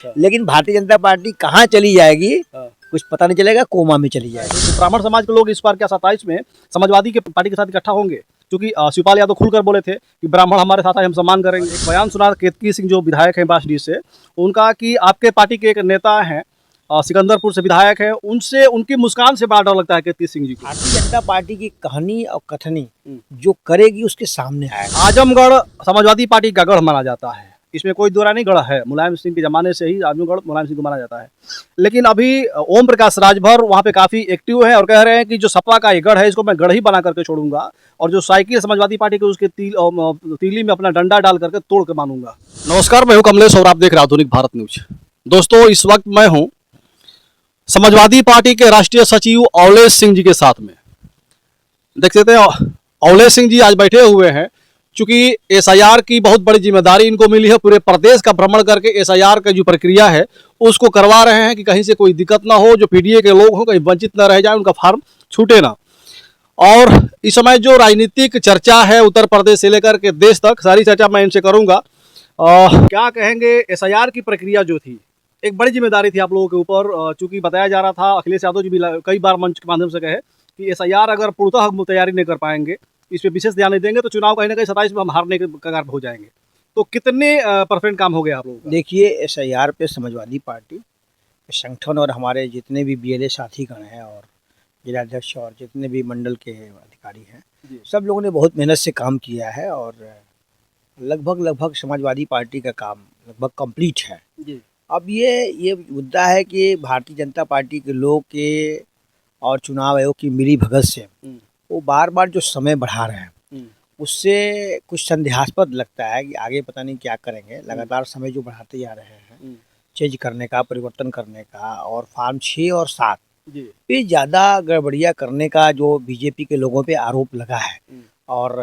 लेकिन भारतीय जनता पार्टी कहाँ चली जाएगी कुछ पता नहीं चलेगा, कोमा में चली जाएगी। तो ब्राह्मण समाज के लोग इस बार क्या 27 में समाजवादी के पार्टी के साथ इकट्ठा होंगे? क्योंकि शिवपाल यादव खुलकर बोले थे कि ब्राह्मण हमारे साथ है, हम सम्मान करेंगे। एक बयान सुना केतकी सिंह जो विधायक हैं बांसडीह से, उनका कि आपके पार्टी के एक नेता हैं सिकंदरपुर से विधायक है, उनसे उनकी मुस्कान से बड़ा डर लगता है केतकी सिंह जी को। भारतीय जनता पार्टी की कहानी और कथनी जो करेगी उसके सामने आएगा। आजमगढ़ समाजवादी पार्टी का गढ़ माना जाता है, इसमें कोई दो राय नहीं, गढ़ है। मुलायम सिंह के ज़माने से ही आजमगढ़ मुलायम सिंह को माना जाता है। लेकिन अभी ओम प्रकाश राजभर वहाँ पे काफ़ी एक्टिव है और कह रहे हैं कि जो सपा का ये गढ़ है इसको मैं गढ़ ही बना करके छोड़ूंगा, और जो साइकिल समाजवादी पार्टी के उसके तीली में अपना डंडा डाल करके तोड़ के मानूंगा। नमस्कार, मैं हूँ कमलेश और आप देख रहे हैं आधुनिक भारत न्यूज। दोस्तों, इस वक्त मैं हूँ समाजवादी पार्टी के राष्ट्रीय सचिव अवलेश सिंह जी के साथ में। देख सकते हैं अवलेश सिंह जी आज बैठे हुए हैं, चूंकि एसआईआर की बहुत बड़ी जिम्मेदारी इनको मिली है। पूरे प्रदेश का भ्रमण करके एसआईआर का जो प्रक्रिया है उसको करवा रहे हैं कि कहीं से कोई दिक्कत ना हो, जो पीडीए के लोग हों कहीं वंचित ना रह जाए, उनका फार्म छूटे ना। और इस समय जो राजनीतिक चर्चा है उत्तर प्रदेश से लेकर के देश तक, सारी चर्चा मैं इनसे करूंगा। क्या कहेंगे, एसआईआर की प्रक्रिया जो थी एक बड़ी जिम्मेदारी थी आप लोगों के ऊपर, चूंकि बताया जा रहा था, अखिलेश यादव जी भी कई बार मंच के माध्यम से कहे कि एसआईआर अगर पूर्णतः हम तैयारी नहीं कर पाएंगे, इस पर विशेष ध्यान नहीं देंगे तो चुनाव कहीं ना कहीं 27 में हम हारने के कगार पर हो जाएंगे। तो कितने % काम हो गया आप लोगों का? देखिए, एसआईआर पे समाजवादी पार्टी संगठन और हमारे जितने भी बीएलए साथीगण हैं और जिलाध्यक्ष और जितने भी मंडल के अधिकारी हैं, सब लोगों ने बहुत मेहनत से काम किया है और लगभग समाजवादी पार्टी का काम लगभग कंप्लीट है। अब ये मुद्दा है कि भारतीय जनता पार्टी के लोग के और चुनाव आयोग की मिली भगत से वो बार बार जो समय बढ़ा रहे हैं उससे कुछ संदेहास्पद लगता है कि आगे पता नहीं क्या करेंगे। लगातार समय जो बढ़ाते जा रहे हैं चेंज करने का, परिवर्तन करने का, और फार्म 6 और 7 पे ज़्यादा गड़बड़ियाँ करने का जो बीजेपी के लोगों पे आरोप लगा है। और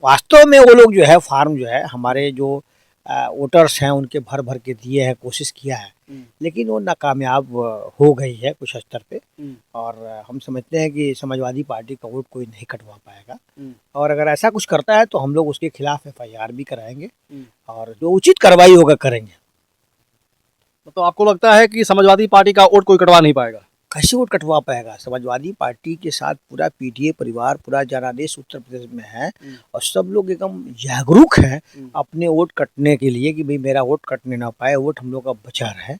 वास्तव में वो लोग जो है फार्म जो है हमारे जो वोटर्स हैं उनके भर भर के दिए हैं, कोशिश किया है, लेकिन वो नाकामयाब हो गई है कुछ स्तर पे। और हम समझते हैं कि समाजवादी पार्टी का वोट कोई नहीं कटवा पाएगा, और अगर ऐसा कुछ करता है तो हम लोग उसके खिलाफ एफआईआर भी कराएंगे और जो उचित कार्रवाई होगा करेंगे। तो आपको लगता है कि समाजवादी पार्टी का वोट कोई कटवा नहीं पाएगा? कैसे वोट कटवा पाएगा? समाजवादी पार्टी के साथ पूरा पीडीए परिवार, पूरा जनादेश उत्तर प्रदेश में है और सब लोग एकदम जागरूक हैं अपने वोट कटने के लिए कि भाई मेरा वोट कटने ना पाए, वोट हम लोग का बचा रहे।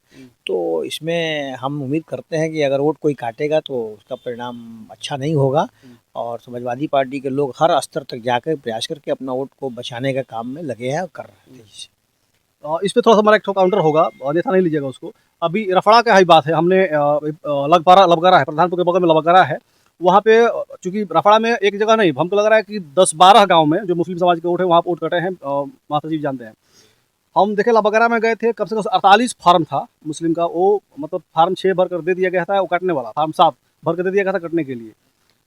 तो इसमें हम उम्मीद करते हैं कि अगर वोट कोई काटेगा तो उसका परिणाम अच्छा नहीं होगा, और समाजवादी पार्टी के लोग हर स्तर तक जाकर प्रयास करके अपना वोट को बचाने का काम में लगे हैं और कर रहे हैं। इस पे थोड़ा सा हमारा एक काउंटर होगा, अन्यथा नहीं लीजिएगा उसको। अभी रफड़ा का ही बात है, हमने लबगरा है, प्रधानपुर के बगल में लबगरा है, वहाँ पे चूंकि रफड़ा में एक जगह नहीं, हमको लग रहा है कि 10-12 गांव में जो मुस्लिम समाज के वोट है वहाँ वोट कटे हैं। माता जी जानते हैं, हम देखे लबगरा में गए थे, कम से कम 48 फार्म था मुस्लिम का, वो मतलब फार्म 6 भर कर दे दिया गया था वो काटने वाला, फार्म 7 भर कर दे दिया गया था कटने के लिए।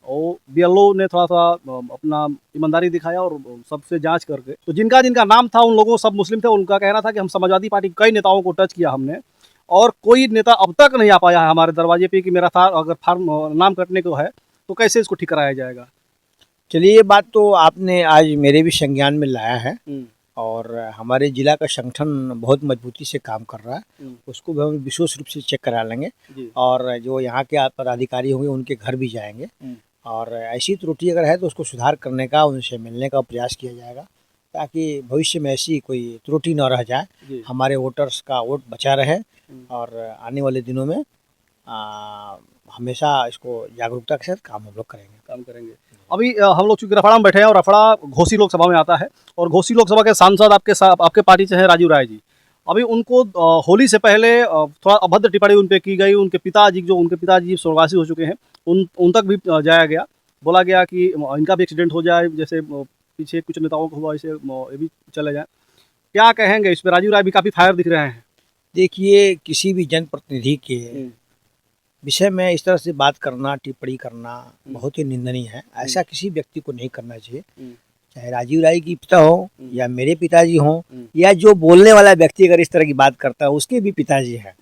और बीएलओ ने थोड़ा सा अपना ईमानदारी दिखाया और सबसे जांच करके, तो जिनका जिनका नाम था उन लोगों सब मुस्लिम थे, उनका कहना था कि हम समाजवादी पार्टी के कई नेताओं को टच किया हमने, और कोई नेता अब तक नहीं आ पाया है हमारे दरवाजे पे कि मेरा था अगर फार्म नाम कटने को है तो कैसे इसको ठीक कराया जाएगा। चलिए, ये बात तो आपने आज मेरे भी संज्ञान में लाया है, और हमारे जिला का संगठन बहुत मजबूती से काम कर रहा है, उसको भी हम विशेष रूप से चेक करा लेंगे, और जो यहाँ के पदाधिकारी होंगे उनके घर भी जाएंगे, और ऐसी त्रुटि अगर है तो उसको सुधार करने का, उनसे मिलने का प्रयास किया जाएगा, ताकि भविष्य में ऐसी कोई त्रुटि न रह जाए, हमारे वोटर्स का वोट बचा रहे, और आने वाले दिनों में हमेशा इसको जागरूकता के साथ काम हम लोग करेंगे। अभी हम लोग चूँकि रफड़ा में बैठे हैं, और रफड़ा घोसी लोकसभा में आता है, और घोसी लोकसभा के सांसद आपके पार्टी से हैं राजीव राय जी। अभी उनको होली से पहले थोड़ा अभद्र टिप्पणी उन पर की गई, उनके पिताजी स्वर्गवासी हो चुके हैं, उन तक भी जाया गया, बोला गया कि इनका भी एक्सीडेंट हो जाए, जैसे पीछे कुछ नेताओं को हुआ, ऐसे ये भी चले जाए। क्या कहेंगे इस पर? राजीव राय भी काफ़ी फायर दिख रहे हैं। देखिए, किसी भी जनप्रतिनिधि के विषय में इस तरह से बात करना, टिप्पणी करना बहुत ही निंदनीय है। ऐसा किसी व्यक्ति को नहीं करना चाहिए, चाहे राजीव राय की पिता हो या मेरे पिताजी हों, या जो बोलने वाला व्यक्ति अगर इस तरह की बात करता है उसके भी पिताजी हैं,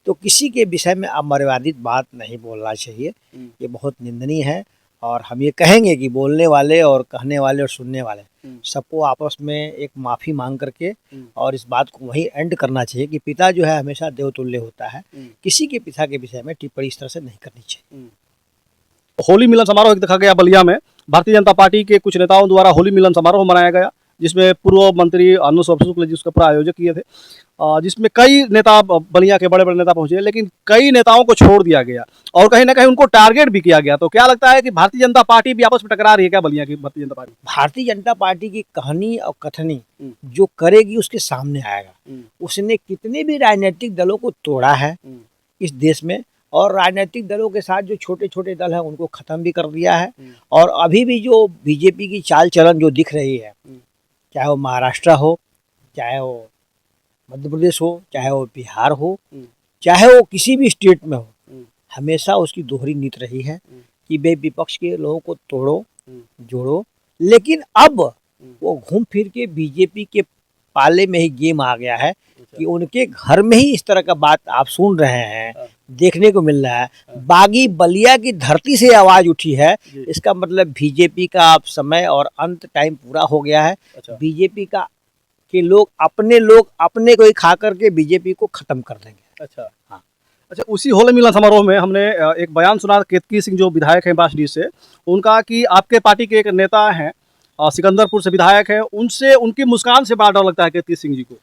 तो किसी के विषय में अमर्यादित बात नहीं बोलना चाहिए। ये बहुत निंदनीय है, और हम ये कहेंगे कि बोलने वाले और कहने वाले और सुनने वाले सबको आपस में एक माफ़ी मांग करके और इस बात को वही एंड करना चाहिए कि पिता जो है हमेशा देवतुल्य होता है। किसी के पिता के विषय में टिप्पणी इस तरह से नहीं करनी चाहिए। होली मिलन समारोह देखा गया बलिया में। भारतीय जनता पार्टी के कुछ नेताओं द्वारा होली मिलन समारोह मनाया गया, जिसमें पूर्व मंत्री अनुज शुक्ल जी उसका प्रायोजक किए थे, जिसमें कई नेता बलिया के बड़े बड़े नेता पहुंचे, लेकिन कई नेताओं को छोड़ दिया गया और कहीं ना कहीं उनको टारगेट भी किया गया। तो क्या लगता है कि भारतीय जनता पार्टी भी आपस में टकरा रही है क्या, बलिया की भारतीय जनता पार्टी? भारतीय जनता पार्टी की कहानी और कथनी जो करेगी उसके सामने आएगा। उसने कितने भी राजनीतिक दलों को तोड़ा है इस देश में, और राजनीतिक दलों के साथ जो छोटे छोटे दल हैं उनको ख़त्म भी कर दिया है। और अभी भी जो बीजेपी की चाल चलन जो दिख रही है, चाहे वो महाराष्ट्र हो, चाहे वो मध्य प्रदेश हो, चाहे वो बिहार हो, चाहे वो किसी भी स्टेट में हो, हमेशा उसकी दोहरी नीति रही है कि वे विपक्ष के लोगों को तोड़ो जोड़ो। लेकिन अब वो घूम फिर के बीजेपी के पाले में ही गेम आ गया है कि उनके घर में ही इस तरह का बात आप सुन रहे हैं, देखने को मिल रहा है। बागी बलिया की धरती से आवाज उठी है, इसका मतलब बीजेपी का अब समय और अंत टाइम पूरा हो गया है। बीजेपी का के लोग अपने को ही खा करके बीजेपी को खत्म कर देंगे। अच्छा, हाँ। अच्छा, उसी होली मिलन समारोह में हमने एक बयान सुना केतकी सिंह जो विधायक हैं बांसडीह से, उनका कि आपके पार्टी के एक नेता हैं सिकंदरपुर से विधायक है, उनसे उनकी मुस्कान से बड़ा डर लगता है केतकी सिंह जी को।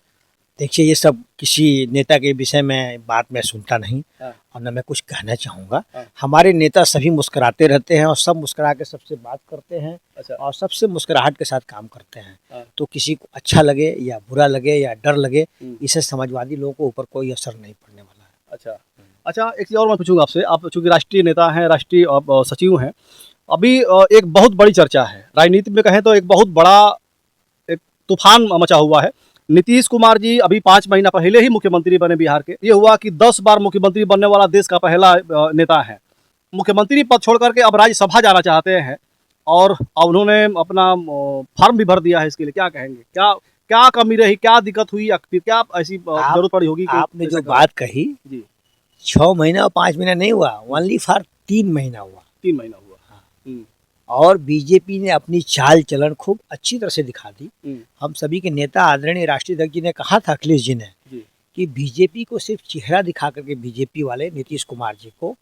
देखिए, ये सब किसी नेता के विषय में बात मैं सुनता नहीं और न मैं कुछ कहना चाहूँगा। हमारे नेता सभी मुस्कुराते रहते हैं और सब मुस्कुरा के सबसे बात करते हैं। अच्छा। और सबसे मुस्कुराहट के साथ काम करते हैं। तो किसी को अच्छा लगे या बुरा लगे या डर लगे, इससे समाजवादी लोगों को ऊपर कोई असर नहीं पड़ने वाला है। अच्छा अच्छा, एक चीज़ और मैं पूछूंगा आपसे, आप चूँकि राष्ट्रीय नेता हैं, राष्ट्रीय सचिव हैं, अभी एक बहुत बड़ी चर्चा है राजनीति में, कहें तो एक बहुत बड़ा एक तूफान मचा हुआ है। नीतीश कुमार जी अभी 5 महीना पहले ही मुख्यमंत्री बने बिहार के। ये हुआ कि 10 बार मुख्यमंत्री बनने वाला देश का पहला नेता है। मुख्यमंत्री पद छोड़ करके अब राज्यसभा जाना चाहते हैं और अब उन्होंने अपना फॉर्म भी भर दिया है। इसके लिए क्या कहेंगे? क्या क्या कमी रही, क्या दिक्कत हुई, या फिर क्या ऐसी जरूरत पड़ी होगी? आपने जो बात कही जी, 6 महीना और 5 महीना नहीं हुआ, ओनली फॉर 3 महीना हुआ। 3 महीना हुआ। और बीजेपी ने अपनी चाल चलन खूब अच्छी तरह से दिखा दी। हम सभी के नेता आदरणीय राष्ट्रीय अध्यक्ष जी ने कहा था, अखिलेश जी ने, कि बीजेपी को सिर्फ चेहरा दिखा करके बीजेपी वाले नीतीश कुमार जी को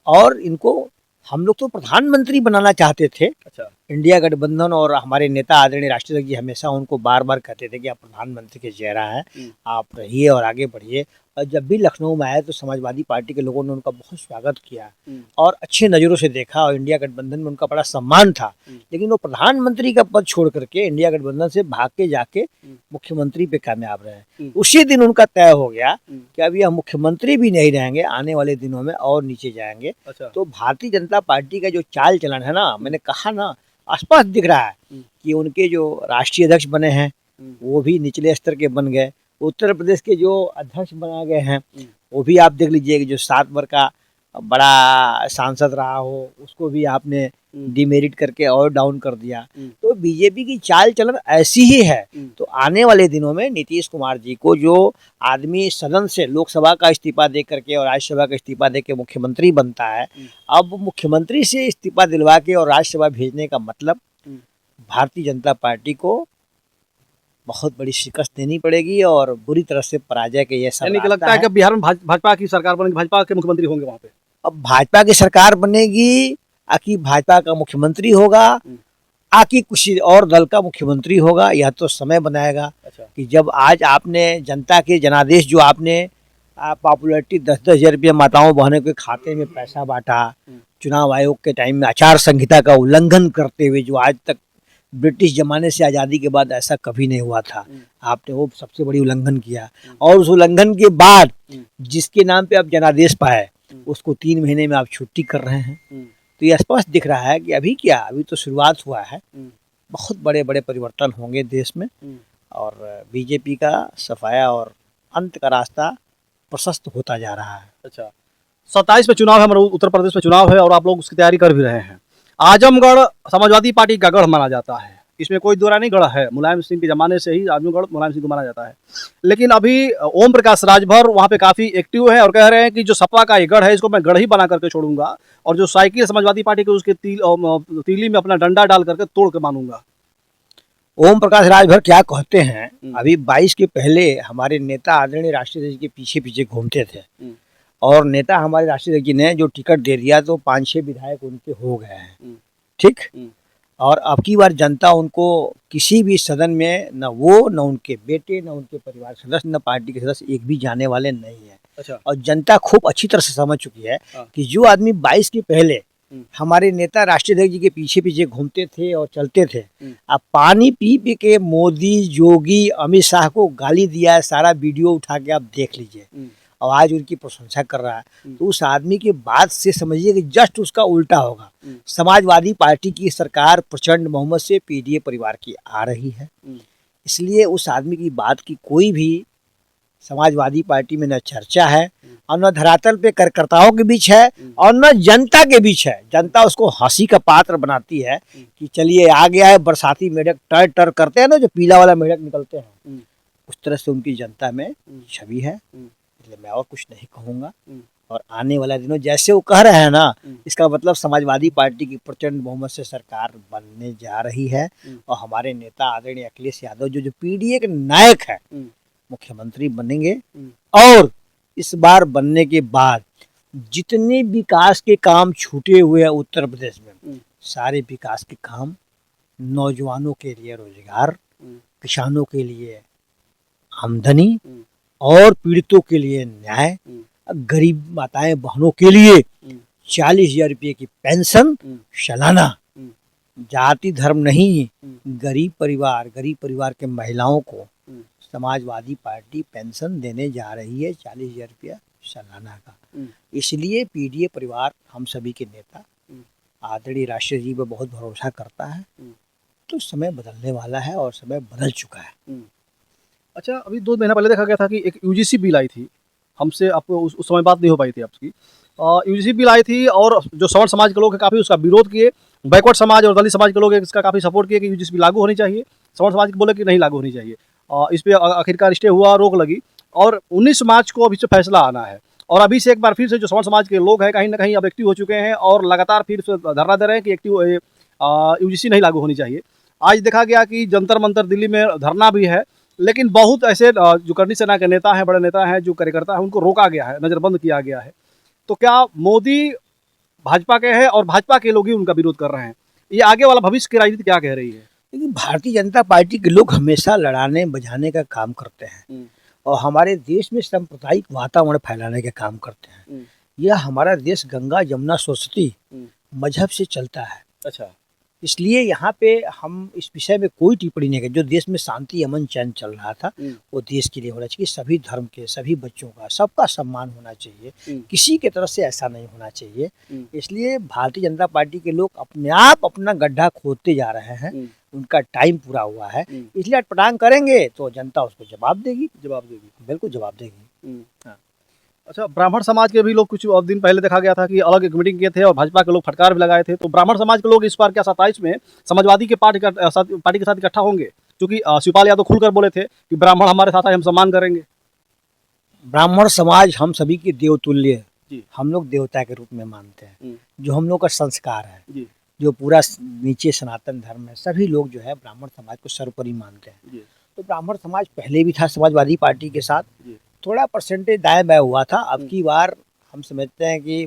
और इनको हम लोग तो प्रधानमंत्री बनाना चाहते थे। अच्छा। इंडिया गठबंधन और हमारे नेता आदरणीय राष्ट्रीय अध्यक्ष जी हमेशा उनको बार बार कहते थे कि आप प्रधानमंत्री के चेहरा हैं, आप रहिए और आगे बढ़िए। और जब भी लखनऊ में आए तो समाजवादी पार्टी के लोगों ने उनका बहुत स्वागत किया और अच्छे नज़रों से देखा और इंडिया गठबंधन में उनका बड़ा सम्मान था। लेकिन वो प्रधानमंत्री का पद छोड़ करके इंडिया गठबंधन से भाग के जाके मुख्यमंत्री पे कामयाब रहे। उसी दिन उनका तय हो गया कि अब यह मुख्यमंत्री भी नहीं रहेंगे, आने वाले दिनों में और नीचे जाएंगे। अच्छा। तो भारतीय जनता पार्टी का जो चाल चलन है ना, मैंने कहा ना, स्पष्ट दिख रहा है कि उनके जो राष्ट्रीय अध्यक्ष बने हैं वो भी निचले स्तर के बन गए। उत्तर प्रदेश के जो अध्यक्ष बना गए हैं वो भी आप देख लीजिए कि जो 7 बार का बड़ा सांसद रहा हो उसको भी आपने डिमेरिट करके और डाउन कर दिया। तो बीजेपी की चाल चलन ऐसी ही है। तो आने वाले दिनों में नीतीश कुमार जी को जो आदमी सदन से लोकसभा का इस्तीफा दे करके और राज्यसभा का इस्तीफा दे के मुख्यमंत्री बनता है, अब मुख्यमंत्री से इस्तीफा दिलवा के और राज्यसभा भेजने का मतलब भारतीय जनता पार्टी को बहुत बड़ी शिकस्त देनी पड़ेगी और बुरी तरह से पराजय के ये सब लगता है कि बिहार में भाजपा की सरकार बनेगी, भाजपा के मुख्यमंत्री होंगे वहाँ पे। अब भाजपा की सरकार बनेगी, आकि भाजपा का मुख्यमंत्री होगा, आकि किसी और दल का मुख्यमंत्री होगा, यह तो समय बनाएगा। अच्छा। कि जब आज आपने जनता के जनादेश जो आपने पॉपुलरिटी 10-10 हज़ार रुपये माताओं बहनों के खाते में पैसा बांटा, चुनाव आयोग के टाइम में आचार संहिता का उल्लंघन करते हुए, जो आज तक ब्रिटिश जमाने से आज़ादी के बाद ऐसा कभी नहीं हुआ था, आपने वो सबसे बड़ी उल्लंघन किया। और उस उल्लंघन के बाद जिसके नाम पे आप जनादेश पाए उसको 3 महीने में आप छुट्टी कर रहे हैं। तो ये स्पष्ट दिख रहा है कि अभी क्या, अभी तो शुरुआत हुआ है, बहुत बड़े बड़े परिवर्तन होंगे देश में और बीजेपी का सफाया और अंत का रास्ता प्रशस्त होता जा रहा है। अच्छा, 27 में चुनाव है, हमारे उत्तर प्रदेश में चुनाव है और आप लोग उसकी तैयारी कर भी रहे हैं। आजमगढ़ समाजवादी पार्टी का गढ़ माना जाता है, इसमें कोई दो राय नहीं, गढ़ है। मुलायम सिंह के ज़माने से ही आजमगढ़ मुलायम सिंह को माना जाता है। लेकिन अभी ओम प्रकाश राजभर वहाँ पे काफ़ी एक्टिव है और कह रहे हैं कि जो सपा का ये गढ़ है इसको मैं गढ़ ही बना करके छोड़ूंगा और जो साइकिल समाजवादी पार्टी के उसके तीली में अपना डंडा डाल करके तोड़ के मानूंगा। ओम प्रकाश राजभर क्या कहते हैं, अभी 22 के पहले हमारे नेता आदरणीय राष्ट्रीय अध्यक्ष के पीछे पीछे घूमते थे और नेता हमारे राष्ट्रीय अध्यक्ष जी ने जो टिकट दे दिया तो 5-6 विधायक उनके हो गए हैं, ठीक। और अब की बार जनता उनको किसी भी सदन में न वो न उनके बेटे न उनके परिवार सदस्य न पार्टी के सदस्य एक भी जाने वाले नहीं है। अच्छा। और जनता खूब अच्छी तरह से समझ चुकी है कि जो आदमी 22 के पहले हमारे नेता राष्ट्रीय अध्यक्ष जी के पीछे पीछे घूमते थे और चलते थे, अब पानी पी पी के मोदी, योगी, अमित शाह को गाली दिया है, सारा वीडियो उठा के आप देख लीजिए और आज उनकी प्रशंसा कर रहा है। तो उस आदमी की बात से समझिए कि जस्ट उसका उल्टा होगा। समाजवादी पार्टी की सरकार प्रचंड बहुमत से पीडीए परिवार की आ रही है, इसलिए उस आदमी की बात की कोई भी समाजवादी पार्टी में न चर्चा है और न धरातल पे कार्यकर्ताओं के बीच है और न जनता के बीच है। जनता उसको हंसी का पात्र बनाती है कि चलिए आ गया है बरसाती मेढक, टर टर करते हैं ना जो पीला वाला मेढक निकलते हैं, उस तरह से उनकी जनता में छवि है। इसलिए मैं और कुछ नहीं कहूँगा और आने वाला दिनों जैसे वो कह रहे हैं ना, इसका मतलब समाजवादी पार्टी की प्रचंड बहुमत से सरकार बनने जा रही है और हमारे नेता आदरणीय अखिलेश यादव जो पीडीए के नायक है मुख्यमंत्री बनेंगे और इस बार बनने के बाद जितने विकास के काम छूटे हुए हैं उत्तर प्रदेश में, सारे विकास के काम, नौजवानों के लिए रोजगार, किसानों के लिए आमदनी और पीड़ितों के लिए न्याय, गरीब माताएं बहनों के लिए 40,000 रुपये की पेंशन सालाना, जाति धर्म नहीं, गरीब परिवार के महिलाओं को समाजवादी पार्टी पेंशन देने जा रही है 40,000 रुपया सालाना का। इसलिए पीडीए परिवार हम सभी के नेता आदरणीय राष्ट्रीय जी पर बहुत भरोसा करता है। तो समय बदलने वाला है और समय बदल चुका है। अच्छा, अभी 2 महीना पहले देखा गया था कि एक यूजीसी बिल आई थी, हमसे आपको उस समय बात नहीं हो पाई थी आपकी। यूजीसी बिल आई थी और जो सवर्ण समाज के लोग हैं काफ़ी उसका विरोध किए, बैकवर्ड समाज और दलित समाज के लोग इसका काफ़ी सपोर्ट किए कि यूजीसी बिल लागू होनी चाहिए, सवर्ण समाज बोले कि नहीं लागू होनी चाहिए। इस पर आखिरकार स्टे हुआ, रोक लगी और 19 मार्च को अभी से फैसला आना है और अभी से एक बार फिर से जो सवर्ण समाज के लोग हैं कहीं ना कहीं अब एक्टिव हो चुके हैं और लगातार फिर से धरना दे रहे हैं कि यूजीसी नहीं लागू होनी चाहिए। आज देखा गया कि जंतर मंतर दिल्ली में धरना भी है, लेकिन बहुत ऐसे जो करनी सेना के नेता हैं, बड़े नेता हैं, जो कार्यकर्ता हैं, उनको रोका गया है, नज़रबंद किया गया है। तो क्या मोदी भाजपा के हैं और भाजपा के लोग ही उनका विरोध कर रहे हैं? ये आगे वाला भविष्य की राजनीति क्या कह रही है? लेकिन भारतीय जनता पार्टी के लोग हमेशा लड़ाने बजाने का काम करते हैं और हमारे देश में सांप्रदायिक वातावरण फैलाने का काम करते हैं। यह हमारा देश गंगा जमुना सरस्वती मजहब से चलता है। अच्छा। इसलिए यहाँ पे हम इस विषय में कोई टिप्पणी नहीं करें। जो देश में शांति अमन चैन चल रहा था वो देश के लिए होना चाहिए। सभी धर्म के, सभी बच्चों का, सबका सम्मान होना चाहिए, किसी के तरफ से ऐसा नहीं होना चाहिए। इसलिए भारतीय जनता पार्टी के लोग अपने आप अपना गड्ढा खोदते जा रहे हैं, उनका टाइम पूरा हुआ है, इसलिए अटपटांग करेंगे तो जनता उसको जवाब देगी, बिल्कुल जवाब देगी। अच्छा, ब्राह्मण समाज के भी लोग कुछ दिन पहले देखा गया था कि अलग एक मीटिंग किए थे और भाजपा के लोग फटकार भी लगाए थे। तो ब्राह्मण समाज के लोग इस बार क्या 27 में समाजवादी के पार्टी के साथ इकट्ठा होंगे? क्योंकि शिवपाल यादव खुलकर बोले थे कि ब्राह्मण हमारे साथ आए, हम सम्मान करेंगे। ब्राह्मण समाज हम सभी के देवतुल्य, हम लोग देवता के रूप में मानते हैं। जो हम लोग का संस्कार है, जो पूरा नीचे सनातन धर्म है, सभी लोग जो है ब्राह्मण समाज को सर्वोपरि मानते हैं। तो ब्राह्मण समाज पहले भी था समाजवादी पार्टी के साथ, थोड़ा परसेंटेज दाएं बाएं हुआ था। अब की बार हम समझते हैं कि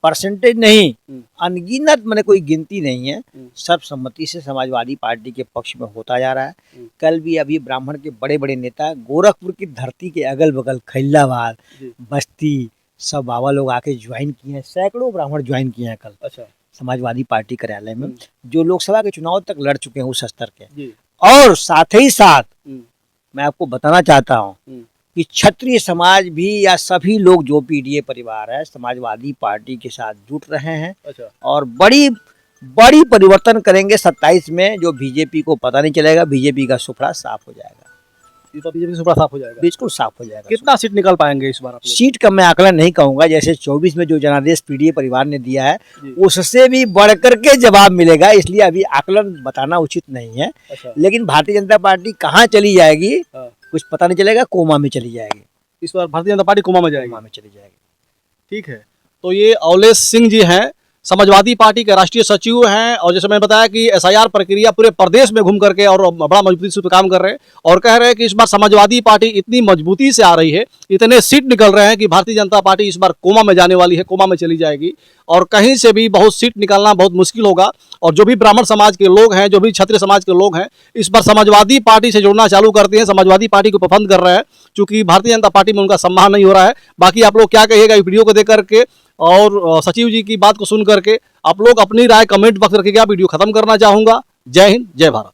परसेंटेज नहीं, अनगिनत, मैंने कोई गिनती नहीं है, सर्वसम्मति से समाजवादी पार्टी के पक्ष में होता जा रहा है। कल भी अभी ब्राह्मण के बड़े बड़े नेता गोरखपुर की धरती के अगल बगल खैलाबाद, बस्ती, सब बाबा लोग आके ज्वाइन किए हैं। सैकड़ों ब्राह्मण ज्वाइन किए हैं कल। अच्छा। समाजवादी पार्टी कार्यालय में, जो लोकसभा के चुनाव तक लड़ चुके हैं उस स्तर के। और साथ ही साथ मैं आपको बताना चाहता हूँ कि क्षत्रिय समाज भी या सभी लोग जो पीडीए परिवार है समाजवादी पार्टी के साथ जुट रहे हैं। अच्छा। और बड़ी परिवर्तन करेंगे 27 में, जो बीजेपी को पता नहीं चलेगा। बीजेपी का सुपड़ा साफ हो जाएगा। बीजेपी सुपड़ा साफ हो जाएगा, बिल्कुल साफ हो जाएगा। कितना सीट निकल पाएंगे इस बार? सीट का मैं आकलन नहीं कहूंगा। जैसे 24 में जो जनादेश पीडीए परिवार ने दिया है उससे भी बढ़कर के जवाब मिलेगा, इसलिए अभी आकलन बताना उचित नहीं है। अच्छा। लेकिन भारतीय जनता पार्टी कहाँ चली जाएगी कुछ पता नहीं चलेगा, कोमा में चली जाएगी। इस बार भारतीय जनता पार्टी कोमा में जाएगी? कोमा में चली जाएगी। ठीक है। तो ये अवलेश सिंह जी हैं समाजवादी पार्टी के राष्ट्रीय सचिव हैं और जैसे मैंने बताया कि एसआईआर प्रक्रिया पूरे प्रदेश में घूम करके और बड़ा मजबूती से काम कर रहे हैं और कह रहे हैं कि इस बार समाजवादी पार्टी इतनी मजबूती से आ रही है, इतने सीट निकल रहे हैं कि भारतीय जनता पार्टी इस बार कोमा में जाने वाली है, कोमा में चली जाएगी और कहीं से भी बहुत सीट निकालना बहुत मुश्किल होगा। और जो भी ब्राह्मण समाज के लोग हैं, जो भी क्षत्रिय समाज के लोग हैं, इस बार समाजवादी पार्टी से जुड़ना चालू करते हैं, समाजवादी पार्टी को पसंद कर रहे हैं, क्योंकि भारतीय जनता पार्टी में उनका सम्मान नहीं हो रहा है। बाकी आप लोग क्या कहिएगा इस वीडियो को देख करके और सचिव जी की बात को सुन करके? आप लोग अपनी राय कमेंट बॉक्स में रखिएगा। वीडियो खत्म करना चाहूँगा। जय हिंद, जय भारत।